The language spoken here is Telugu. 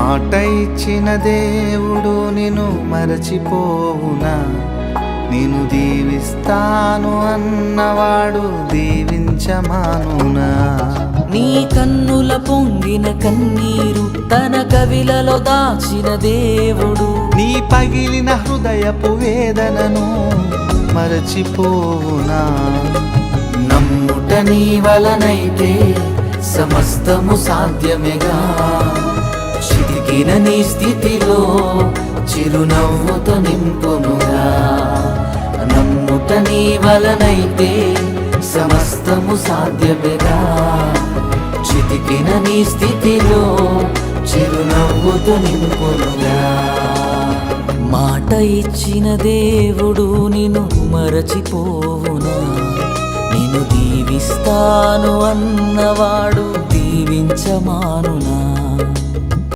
మాట ఇచ్చిన దేవుడు నిన్ను మరచిపోవునా? నేను దీవిస్తాను అన్నవాడు దీవించమానునా? నీ కన్నుల పొంగిన కన్నీరు తన కవిలలో దాచిన దేవుడు నీ పగిలిన హృదయపు వేదనను మరచిపోవునా? నమ్ముట నీ వలనైతే సమస్తము సాధ్యమేగా. చితికిన నీ స్థితిలో చిరునవ్వుతో నింపునుగా. నమ్ముట నీ వలనైతే సమస్తము సాధ్యమేగా. చితికిన నీ స్థితిలో చిరునవ్వుతో నింపునుగా. మాట ఇచ్చిన దేవుడు నిన్ను మరచిపోవునా? నిన్ను దీవిస్తాను అన్నవాడు దీవించమానునా?